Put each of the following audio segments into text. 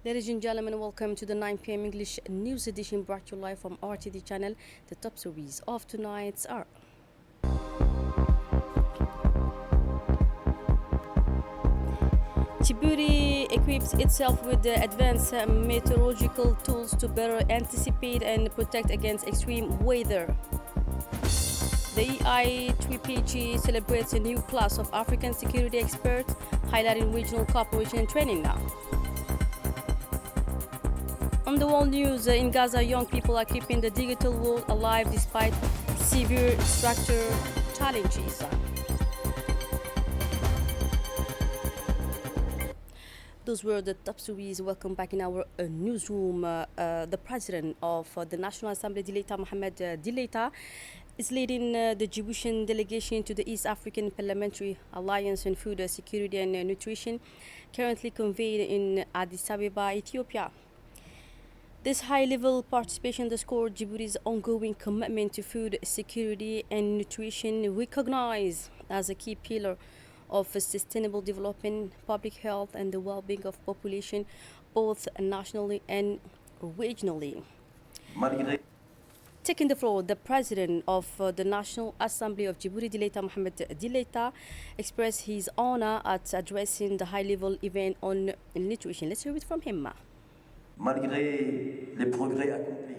Ladies and gentlemen, welcome to the 9 p.m. English news edition brought to you live from RTD channel. The top stories of tonight's are Djibouti equips itself with the advanced meteorological tools to better anticipate and protect against extreme weather. The EI3PG celebrates a new class of African security experts, highlighting regional cooperation and training now. On the world news, in Gaza, young people are keeping the digital world alive despite severe structure challenges. Those were the top stories. Welcome back in our newsroom. The president of the National Assembly, Dileita Mohamed Dileita, is leading the Djiboutian delegation to the East African Parliamentary Alliance on Food Security and Nutrition, currently convened in Addis Ababa, Ethiopia. This high-level participation underscored Djibouti's ongoing commitment to food security and nutrition, recognized as a key pillar of sustainable development, public health, and the well-being of population, both nationally and regionally. Taking the floor, the president of the National Assembly of Djibouti, Dileita Mohamed Dileita, expressed his honor at addressing the high-level event on nutrition. Let's hear it from him. Malgré les progrès accomplis,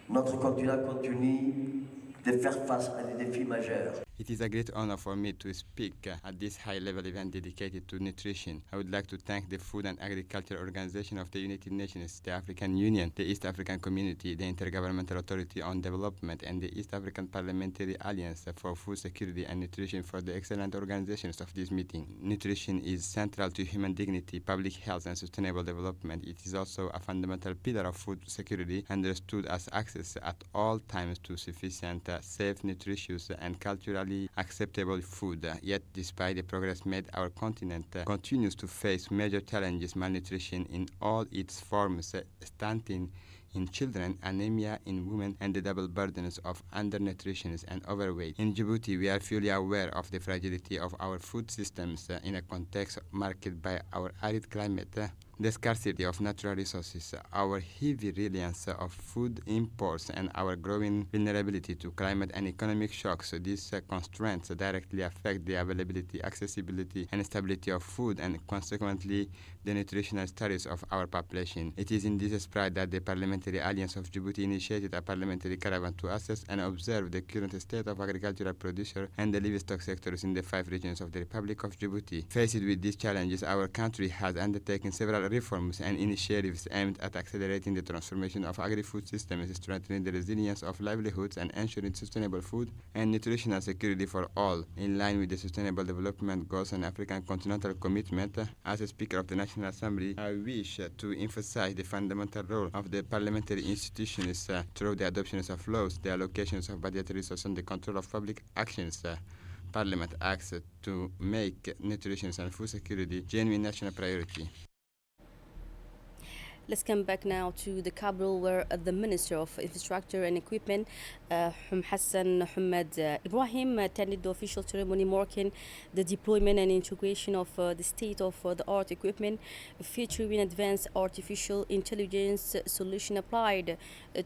notre continent continue de faire face à des défis majeurs. It is a great honor for me to speak at this high-level event dedicated to nutrition. I would like to thank the Food and Agriculture Organization of the United Nations, the African Union, the East African Community, the Intergovernmental Authority on Development, and the East African Parliamentary Alliance for Food Security and Nutrition for the excellent organizations of this meeting. Nutrition is central to human dignity, public health, and sustainable development. It is also a fundamental pillar of food security, understood as access at all times to sufficient, safe, nutritious, and culturally acceptable food. Yet, despite the progress made, our continent continues to face major challenges: malnutrition in all its forms, stunting in children, anemia in women, and the double burdens of undernutrition and overweight. In Djibouti, we are fully aware of the fragility of our food systems in a context marked by our arid climate, the scarcity of natural resources, our heavy reliance of food imports, and our growing vulnerability to climate and economic shocks. These constraints directly affect the availability, accessibility, and stability of food, and consequently the nutritional status of our population. It is in this spirit that the Parliamentary Alliance of Djibouti initiated a parliamentary caravan to assess and observe the current state of agricultural producer and the livestock sectors in the 5 regions of the Republic of Djibouti. Faced with these challenges, our country has undertaken several reforms and initiatives aimed at accelerating the transformation of agri-food systems, strengthening the resilience of livelihoods, and ensuring sustainable food and nutritional security for all, in line with the Sustainable Development Goals and African Continental Commitment. As a Speaker of the National Assembly, I wish to emphasize the fundamental role of the parliamentary institutions through the adoptions of laws, the allocations of budgetary resources, and the control of public actions. Parliament acts to make nutrition and food security genuine national priority. Let's come back now to the capital, where the Minister of Infrastructure and Equipment, Hassan Hamad Ibrahim, attended the official ceremony marking the deployment and integration of the state-of-the-art equipment featuring advanced artificial intelligence solution applied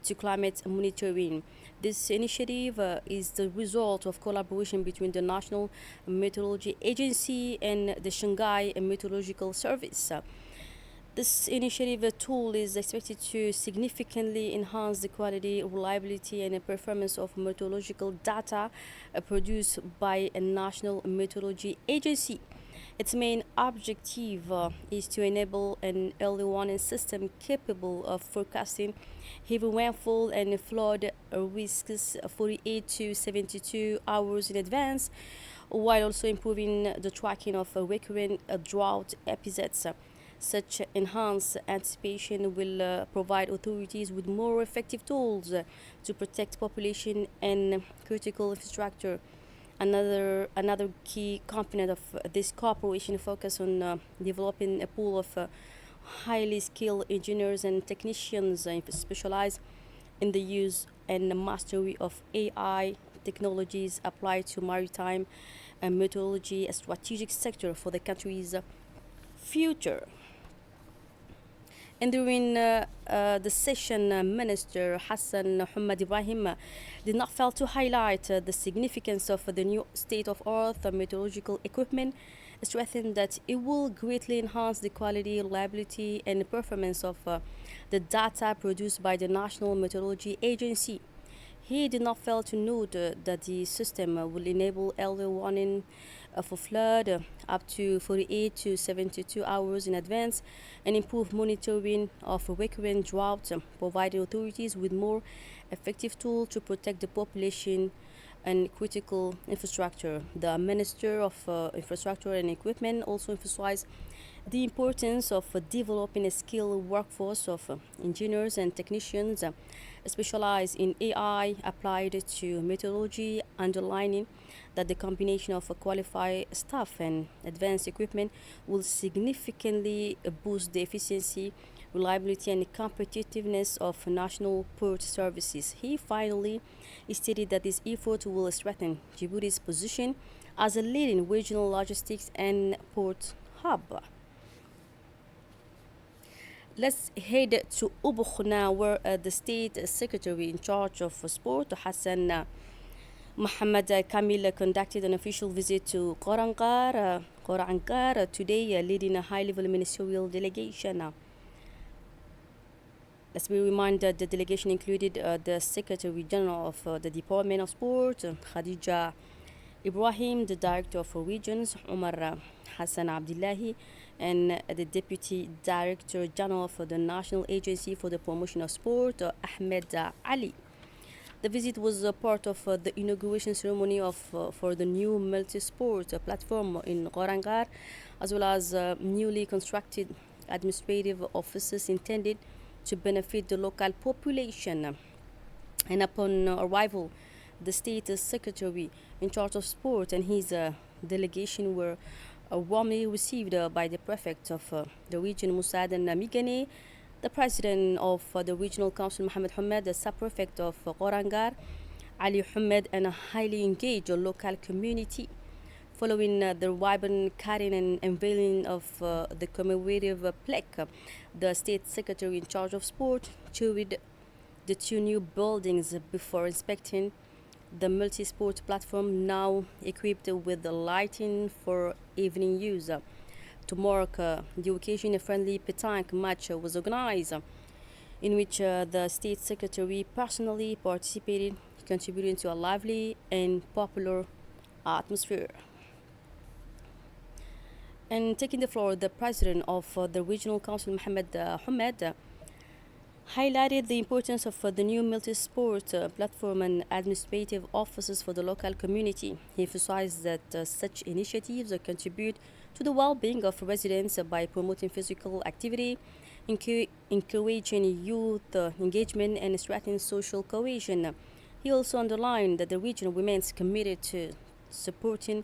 to climate monitoring. This initiative is the result of collaboration between the National Meteorology Agency and the Shanghai Meteorological Service. This initiative tool is expected to significantly enhance the quality, reliability, and performance of meteorological data produced by a national meteorology agency. Its main objective is to enable an early warning system capable of forecasting heavy rainfall and flood risks 48 to 72 hours in advance, while also improving the tracking of recurrent drought episodes. Such enhanced anticipation will provide authorities with more effective tools to protect population and critical infrastructure. Another key component of this cooperation focus on developing a pool of highly skilled engineers and technicians specialized in the use and mastery of AI technologies applied to maritime and meteorology, a strategic sector for the country's future. And during the session, Minister Hassan Muhammad Ibrahim did not fail to highlight the significance of the new state-of-art meteorological equipment, stressing that it will greatly enhance the quality, reliability, and performance of the data produced by the National Meteorology Agency. He did not fail to note that the system will enable early warning for flood up to 48 to 72 hours in advance and improve monitoring of recurrent droughts, providing authorities with more effective tools to protect the population and critical infrastructure. The Minister of Infrastructure and Equipment also emphasized the importance of developing a skilled workforce of engineers and technicians specialized in AI applied to meteorology, underlining that the combination of qualified staff and advanced equipment will significantly boost the efficiency, reliability, and competitiveness of national port services. He finally stated that this effort will strengthen Djibouti's position as a leading regional logistics and port hub. Let's head to Ubuk now, where the state secretary in charge of sport, Hassan Mohammed Kamil, conducted an official visit to Qorangar today, leading a high-level ministerial delegation. Let's be reminded the delegation included the Secretary General of the Department of Sport, Khadija Ibrahim, the Director of Regions, Omar Hassan Abdullahi, and the Deputy Director General for the National Agency for the Promotion of Sport, Ahmed Ali. The visit was part of the inauguration ceremony for the new multi-sport platform in Qorangar, as well as newly constructed administrative offices intended to benefit the local population. And upon arrival, the state secretary in charge of sport and his delegation were warmly received by the prefect of the region, Musaadan Migane, the president of the regional council, Mohamed Hamed, the sub-prefect of Qorangar, Ali Hamed, and a highly engaged local community. Following the ribbon cutting and unveiling of the commemorative plaque, the state secretary in charge of sport toured the two new buildings before inspecting the multi-sport platform, now equipped with the lighting for evening use. To mark the occasion, a friendly petanque match was organized, in which the state secretary personally participated, contributing to a lively and popular atmosphere. And taking the floor, the president of the regional council, Mohamed Hamed, highlighted the importance of the new multi-sport platform and administrative offices for the local community. He emphasized that such initiatives contribute to the well-being of residents by promoting physical activity, encouraging youth engagement, and strengthening social cohesion. He also underlined that the region remains committed to supporting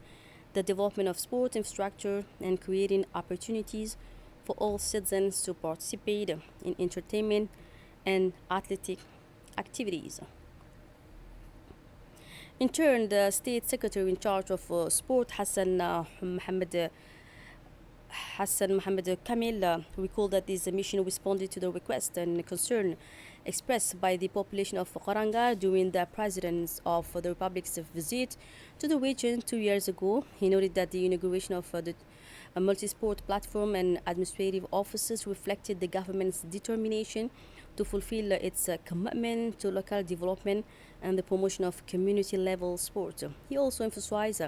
the development of sport infrastructure and creating opportunities for all citizens to participate in entertainment and athletic activities. In turn, the state secretary in charge of sport, Hassan Mohammed Kamil, recalled that this mission responded to the request and concern expressed by the population of Qorangar during the president of the Republic's visit to the region 2 years ago. He noted that the inauguration of the multi-sport platform and administrative offices reflected the government's determination to fulfill its commitment to local development and the promotion of community-level sport. He also emphasized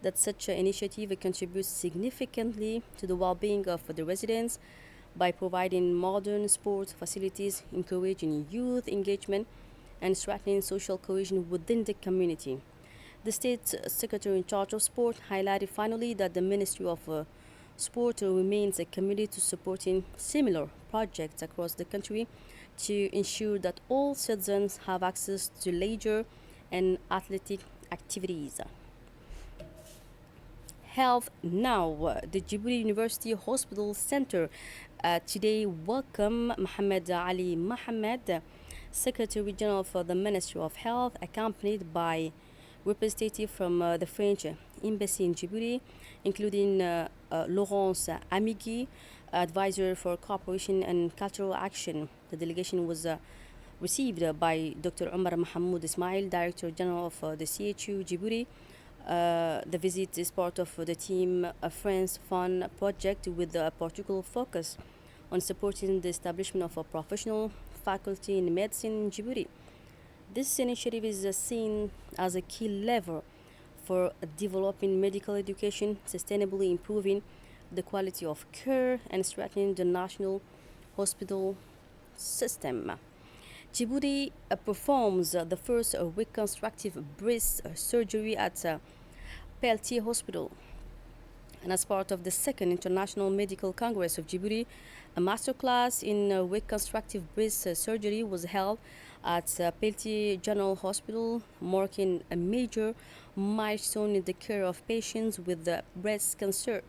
that such an initiative contributes significantly to the well-being of the residents by providing modern sports facilities, encouraging youth engagement, and strengthening social cohesion within the community. The state secretary in charge of sport highlighted finally that the Ministry of Sport remains committed to supporting similar projects across the country to ensure that all citizens have access to leisure and athletic activities. Health now. The Djibouti University Hospital Center today welcomed Mohamed Ali Mohamed, Secretary General for the Ministry of Health, accompanied by representatives from the French Embassy in Djibouti, including Laurence Amigui, Advisor for Cooperation and Cultural Action. The delegation was received by Dr. Omar Mahmoud Ismail, Director General of the CHU Djibouti. The visit is part of the Team France Fund project with a particular focus on supporting the establishment of a professional faculty in medicine in Djibouti. This initiative is seen as a key lever for developing medical education, sustainably improving the quality of care, and strengthening the national hospital system. Djibouti performs the first reconstructive breast surgery at Peltier Hospital. And as part of the second International Medical Congress of Djibouti, a masterclass in reconstructive breast surgery was held at Peltier General Hospital, marking a major milestone in the care of patients with breast cancer.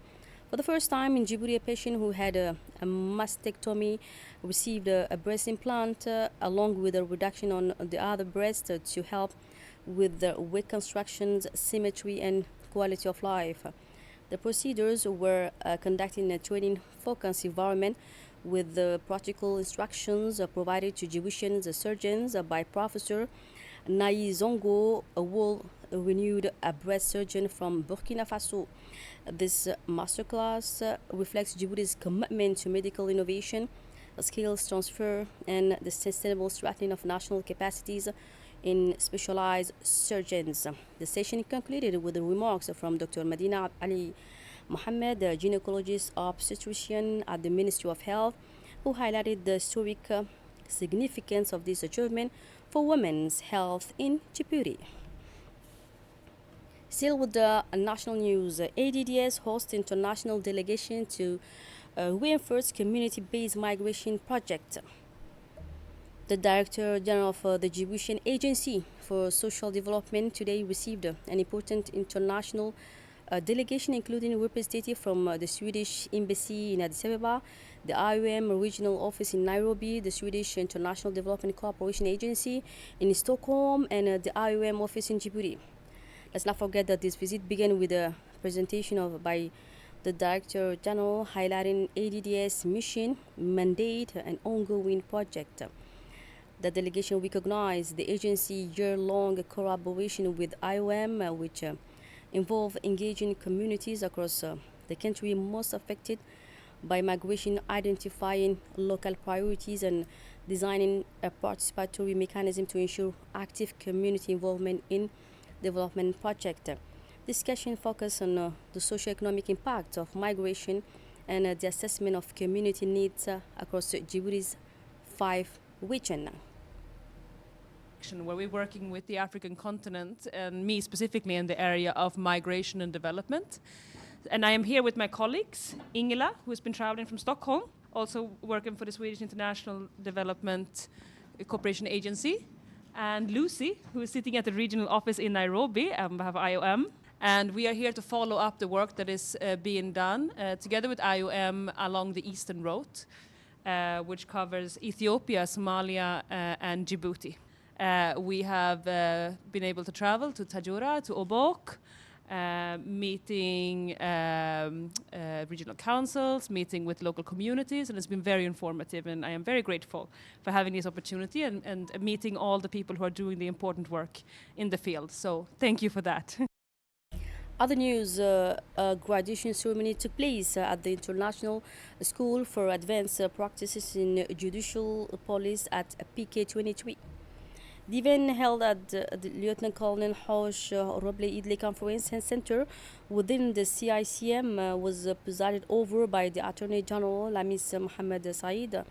For the first time in Djibouti, a patient who had a mastectomy received a breast implant along with a reduction on the other breast to help with the reconstruction's symmetry and quality of life. The procedures were conducted in a training-focused environment with the practical instructions provided to Djiboutian surgeons by Professor Nai Zongo, a world-renowned breast surgeon from Burkina Faso. This masterclass reflects Djibouti's commitment to medical innovation, skills transfer, and the sustainable strengthening of national capacities in specialized surgeons. The session concluded with the remarks from Dr. Medina Ali Mohammed, the gynecologist obstetrician at the Ministry of Health, who highlighted the historic significance of this achievement for women's health in Djibouti. Still with the national news, ADDS hosts international delegation to reinforce community-based migration project. The Director General of the Djiboutian Agency for Social Development today received an important international delegation, including representatives from the Swedish Embassy in Addis Ababa, the IOM Regional Office in Nairobi, the Swedish International Development Cooperation Agency in Stockholm, and the IOM office in Djibouti. Let's not forget that this visit began with a presentation by the Director General highlighting ADDS mission, mandate, and ongoing project. The delegation recognized the agency's year-long collaboration with IOM, which involve engaging communities across the country most affected by migration, identifying local priorities, and designing a participatory mechanism to ensure active community involvement in development projects. Discussion focused on the socio-economic impact of migration and the assessment of community needs across Djibouti's 5 regions. Where we're working with the African continent, and me specifically in the area of migration and development. And I am here with my colleagues, Ingela, who has been traveling from Stockholm, also working for the Swedish International Development Cooperation Agency, and Lucy, who is sitting at the regional office in Nairobi on behalf of IOM. And we are here to follow up the work that is being done together with IOM along the Eastern Road, which covers Ethiopia, Somalia, and Djibouti. We have been able to travel to Tajura, to Obok, meeting regional councils, meeting with local communities, and it's been very informative, and I am very grateful for having this opportunity and meeting all the people who are doing the important work in the field. So thank you for that. Other news, a graduation ceremony took place at the International School for Advanced Practices in Judicial Police at PK23. The event held at the Lieutenant Colonel Hoj Roble Idli Conference Center within the CICM was presided over by the Attorney General Lamis Mohammed Said,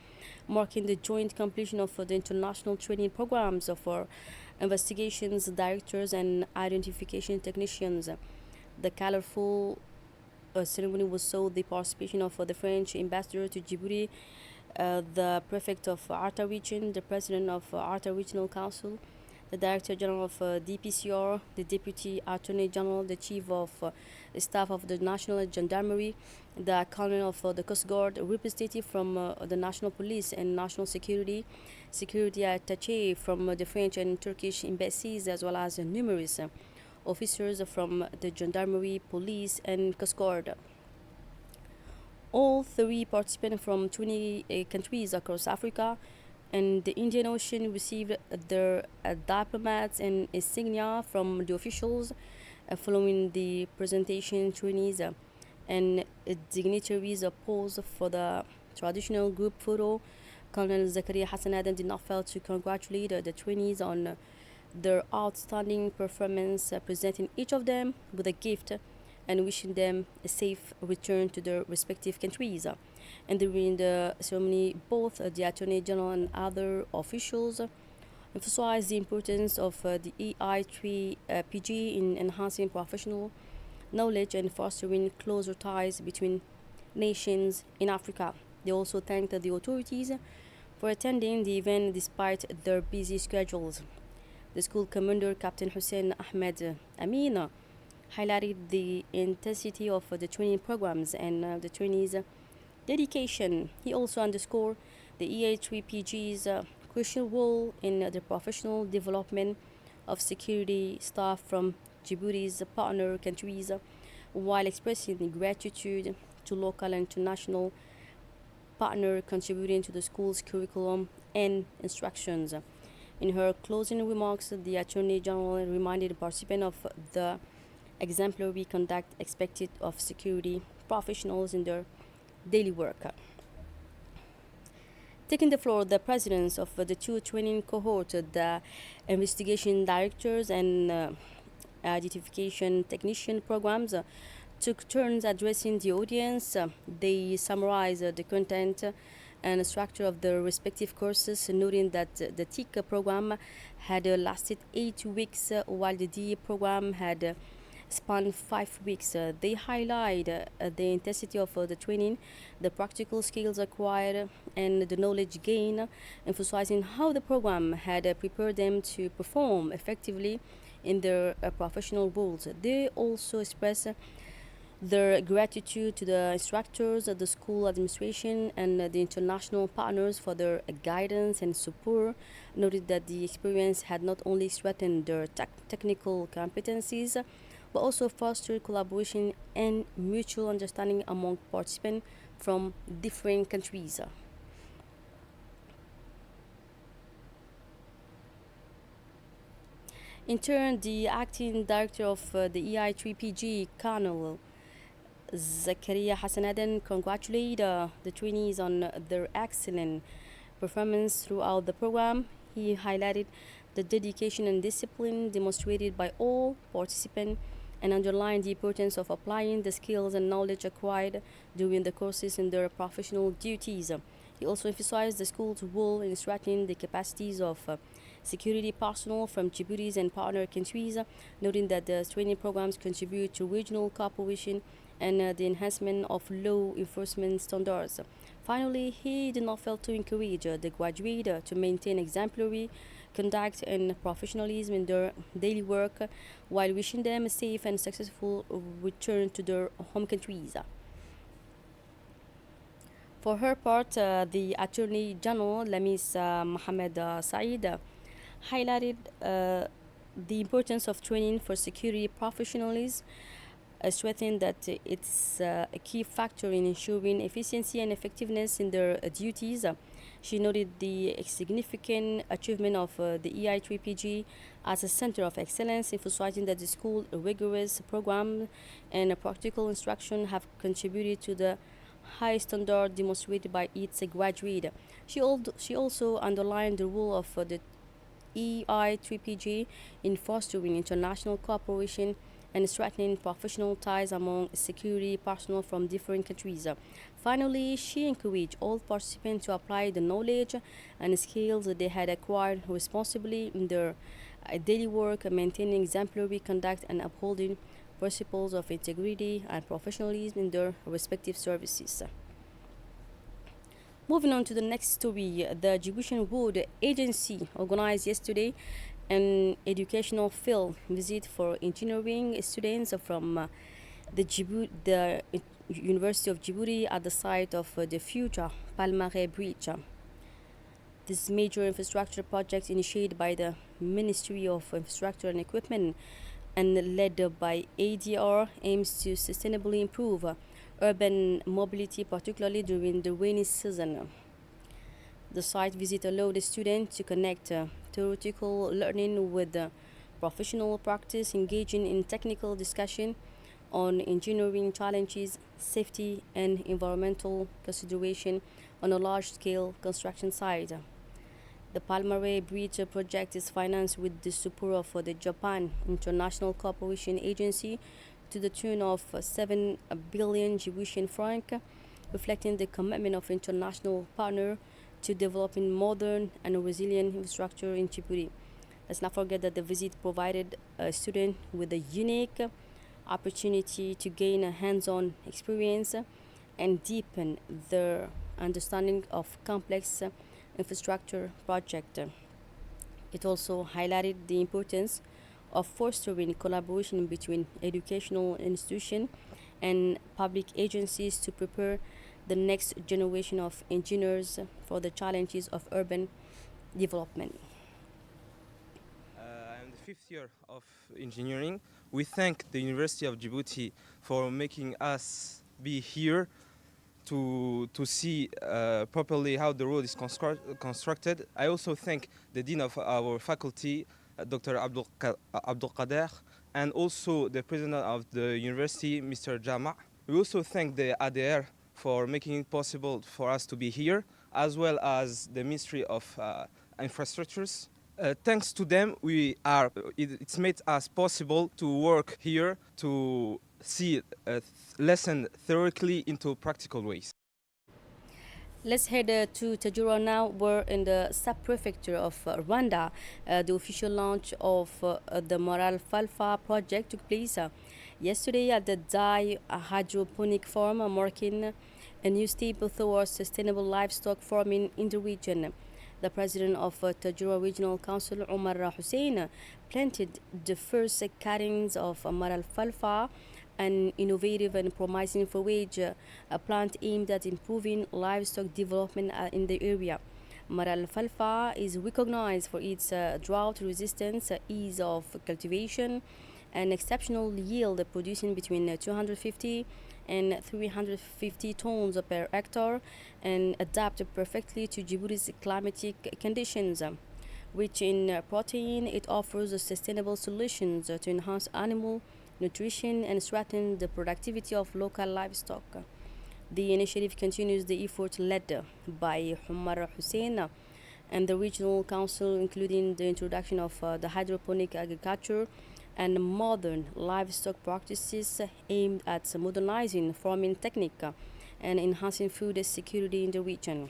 marking the joint completion of the international training programs for investigations directors and identification technicians. The colorful ceremony was saw the participation of the French ambassador to Djibouti, the prefect of Arta region, the president of Arta Regional Council, the director general of DPCR, the deputy attorney general, the chief of staff of the National Gendarmerie, the colonel of the Coast Guard, a representative from the National Police and National Security attaché from the French and Turkish embassies, as well as numerous officers from the Gendarmerie, Police, and Coast Guard. All three participants from 20 countries across Africa and the Indian Ocean received their diplomats and insignia from the officials following the presentation. Trainees and dignitaries posed for the traditional group photo. Colonel Zakaria Hassan Adam did not fail to congratulate the trainees on their outstanding performance, presenting each of them with a gift and wishing them a safe return to their respective countries. And during the ceremony, both the Attorney General and other officials emphasized the importance of the EI3PG in enhancing professional knowledge and fostering closer ties between nations in Africa. They also thanked the authorities for attending the event despite their busy schedules. The school commander, Captain Hussein Ahmed Amin, highlighted the intensity of the training programs and the trainees' dedication. He also underscored the EA3PG's crucial role in the professional development of security staff from Djibouti's partner countries, while expressing gratitude to local and international partners contributing to the school's curriculum and instructions. In her closing remarks, the Attorney General reminded participants of the exemplary conduct expected of security professionals in their daily work. Taking the floor, the presidents of the two training cohorts, the investigation directors and identification technician programs, took turns addressing the audience. They summarized the content and structure of the respective courses, noting that the TIC program had lasted 8 weeks, while the DE program had spanned 5 weeks. They highlight the intensity of the training, the practical skills acquired, and the knowledge gained, emphasizing how the program had prepared them to perform effectively in their professional roles. They also express their gratitude to the instructors, the school administration, and the international partners for their guidance and support. Noted that the experience had not only strengthened their technical competencies, but also fostered collaboration and mutual understanding among participants from different countries. In turn, the acting director of the EI3PG, Colonel Zakaria Hassan Aden, congratulated the trainees on their excellent performance throughout the program. He highlighted the dedication and discipline demonstrated by all participants and underlined the importance of applying the skills and knowledge acquired during the courses in their professional duties. He also emphasized the school's role in strengthening the capacities of security personnel from Djibouti's and partner countries, noting that the training programs contribute to regional cooperation and the enhancement of law enforcement standards. Finally, he did not fail to encourage the graduates to maintain exemplary conduct and professionalism in their daily work, while wishing them a safe and successful return to their home countries. For her part, the Attorney General, Lamis Mohamed Said, highlighted the importance of training for security professionals, stressing that it's a key factor in ensuring efficiency and effectiveness in their duties. She noted the significant achievement of the EI3PG as a center of excellence, emphasizing that the school's rigorous program and practical instruction have contributed to the high standard demonstrated by its graduate. She also underlined the role of the EI3PG in fostering international cooperation and strengthening professional ties among security personnel from different countries. Finally, she encouraged all participants to apply the knowledge and skills that they had acquired responsibly in their daily work, maintaining exemplary conduct and upholding principles of integrity and professionalism in their respective services. Moving on to the next story, the Djiboutian Road Agency organized yesterday an educational field visit for engineering students from the University of Djibouti at the site of the future Palmaret Bridge. This major infrastructure project, initiated by the Ministry of Infrastructure and Equipment and led by ADR, aims to sustainably improve urban mobility, particularly during the rainy season. The site visit allowed the students to connect theoretical learning with professional practice, engaging in technical discussion on engineering challenges, safety, and environmental consideration on a large-scale construction site. The Palmare Bridge project is financed with the support of the Japan International Cooperation Agency to the tune of 7 billion Djiboutian franc, reflecting the commitment of international partner to developing modern and resilient infrastructure in Djibouti. Let's not forget that the visit provided a student with a unique opportunity to gain a hands-on experience and deepen their understanding of complex infrastructure project. It also highlighted the importance of fostering collaboration between educational institutions and public agencies to prepare the next generation of engineers for the challenges of urban development. I'm the fifth year of engineering. We thank the University of Djibouti for making us be here to see properly how the road is constructed. I also thank the dean of our faculty, Dr. Abdul Qader, and also the president of the university, Mr. Jama. We also thank the ADR for making it possible for us to be here, as well as the Ministry of Infrastructures. Thanks to them, it's made us possible to work here to see lesson theoretically into practical ways. Let's head to Tajura now, where in the sub-prefecture of Rwanda, the official launch of the Moral Falfa project took place yesterday at the Dai Hydroponic Farm, marking a new step towards sustainable livestock farming in the region. The president of Tajura Regional Council, Omar Hussein, planted the first cuttings of Moral Falfa, an innovative and promising forage plant aimed at improving livestock development in the area. Moral Falfa is recognized for its drought resistance, ease of cultivation, and exceptional yield, producing between 250 and 350 tons per hectare, and adapted perfectly to Djibouti's climatic conditions. Rich in protein, it offers sustainable solutions to enhance animal nutrition and strengthen the productivity of local livestock. The initiative continues the effort led by Omar Hussein and the regional council, including the introduction of the hydroponic agriculture and modern livestock practices aimed at modernizing farming technique and enhancing food security in the region.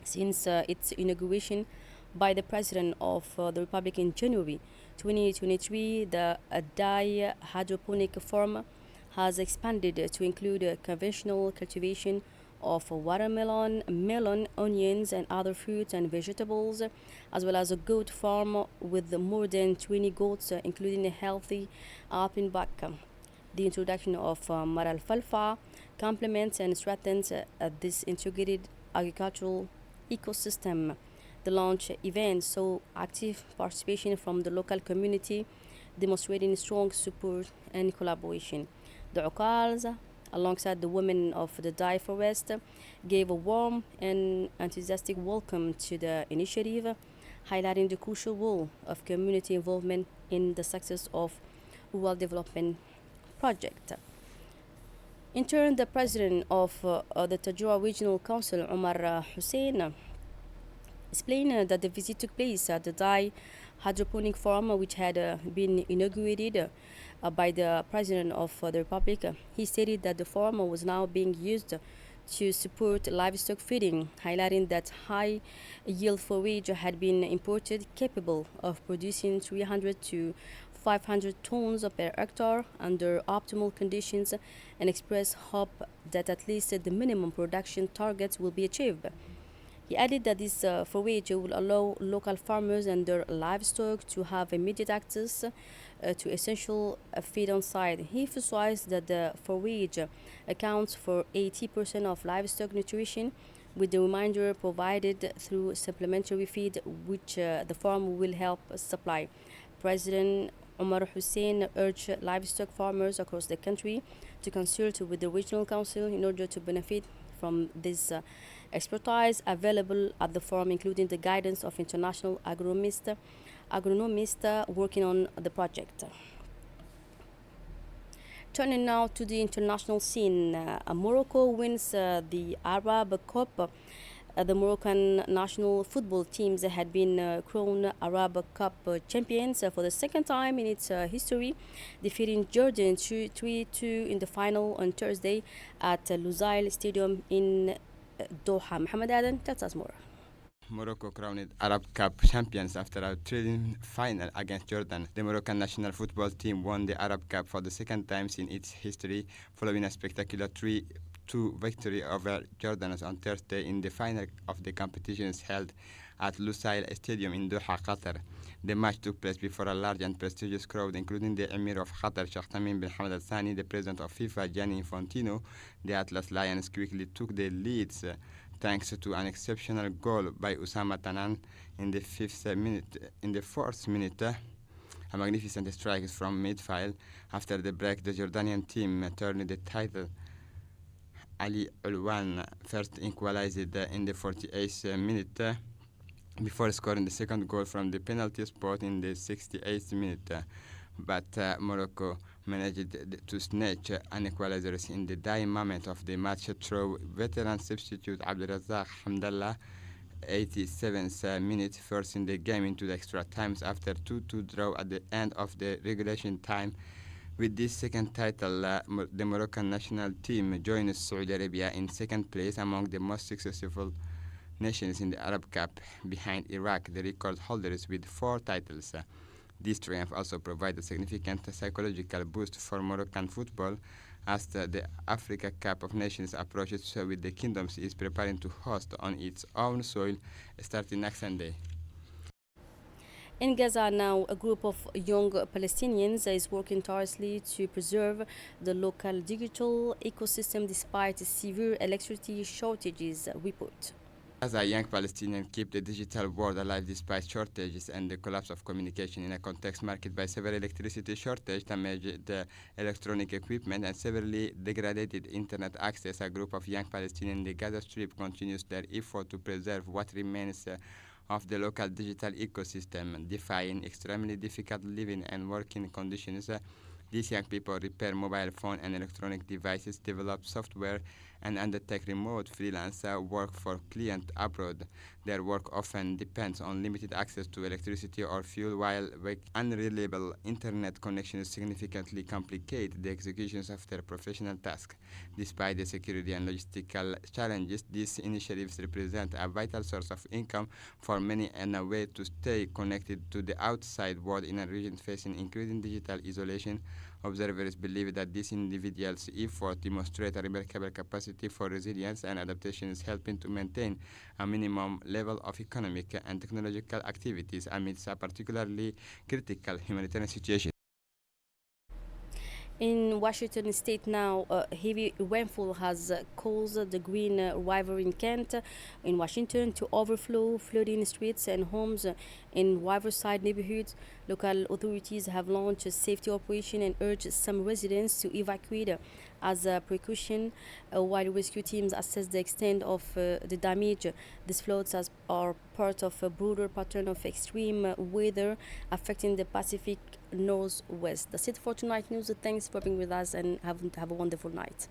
Since its inauguration by the President of the Republic in January 2023, the Dai hydroponic farm has expanded to include conventional cultivation of watermelon, melon, onions, and other fruits and vegetables, as well as a goat farm with more than 20 goats, including a healthy alpenbach. The introduction of Moral Falfa complements and strengthens this integrated agricultural ecosystem. The launch event saw active participation from the local community, demonstrating strong support and collaboration. The Uqals, alongside the women of the Dai Forest, gave a warm and enthusiastic welcome to the initiative, highlighting the crucial role of community involvement in the success of rural development project. In turn, the president of the Tajura Regional Council, Omar Hussein, explained that the visit took place at the Dai hydroponic farm, which had been inaugurated by the President of the Republic. He stated that the farm was now being used to support livestock feeding, highlighting that high yield forage had been imported, capable of producing 300 to 500 tons per hectare under optimal conditions, and expressed hope that at least the minimum production targets will be achieved. He added that this forage will allow local farmers and their livestock to have immediate access to essential feed on site. He emphasized that the forage accounts for 80% of livestock nutrition, with the remainder provided through supplementary feed, which the farm will help supply. President Omar Hussein urged livestock farmers across the country to consult with the regional council in order to benefit from this expertise available at the forum, including the guidance of international agronomists working on the project. Turning now to the international scene, Morocco wins the Arab Cup. The Moroccan national football teams had been crowned Arab Cup champions for the second time in its history, defeating Jordan 3-2 in the final on Thursday at Lusail Stadium in Doha. Mohamed Aden tells us more. Morocco crowned Arab Cup champions after a thrilling final against Jordan. The Moroccan national football team won the Arab Cup for the second time in its history, following a spectacular 3-2 victory over Jordan on Thursday in the final of the competitions held at Lusail Stadium in Doha, Qatar. The match took place before a large and prestigious crowd, including the Emir of Qatar, Sheikh Tamim bin Hamad Al Thani, the president of FIFA, Gianni Infantino. The Atlas Lions quickly took the leads thanks to an exceptional goal by Oussama Tanan in the fourth minute. A magnificent strike from midfield. After the break, the Jordanian team turned the title. Ali Ulwan first equalized in the 48th minute before scoring the second goal from the penalty spot in the 68th minute. But Morocco managed to snatch an equalizer in the dying moment of the match through veteran substitute Abdelrazak Hamdallah, 87th minute, forcing the game into the extra times after 2-2 draw at the end of the regulation time. With this second title, the Moroccan national team joins Saudi Arabia in second place among the most successful nations in the Arab Cup, behind Iraq, the record holders with 4 titles. This triumph also provided a significant psychological boost for Moroccan football as the Africa Cup of Nations approaches, with the kingdoms is preparing to host on its own soil starting next Sunday. In Gaza now, a group of young Palestinians is working tirelessly to preserve the local digital ecosystem despite severe electricity shortages, report. As a young Palestinian keep the digital world alive despite shortages and the collapse of communication in a context marked by severe electricity shortage, damaged electronic equipment, and severely degraded internet access, a group of young Palestinians in the Gaza Strip continues their effort to preserve what remains of the local digital ecosystem, defying extremely difficult living and working conditions. These young people repair mobile phone and electronic devices, develop software, and undertake remote freelance work for clients abroad. Their work often depends on limited access to electricity or fuel, while unreliable internet connections significantly complicate the executions of their professional tasks. Despite the security and logistical challenges, these initiatives represent a vital source of income for many and a way to stay connected to the outside world in a region facing increasing digital isolation. Observers believe that these individuals' efforts demonstrate a remarkable capacity for resilience and adaptation, helping to maintain a minimum level of economic and technological activities amidst a particularly critical humanitarian situation. In Washington state now, heavy rainfall has caused the Green River in Kent, in Washington, to overflow, flooding streets and homes in Riverside neighborhoods. Local authorities have launched a safety operation and urged some residents to evacuate as a precaution while rescue teams assess the extent of the damage. These floods are part of a broader pattern of extreme weather affecting the Pacific Northwest. That's it for tonight news. Thanks for being with us and have a wonderful night.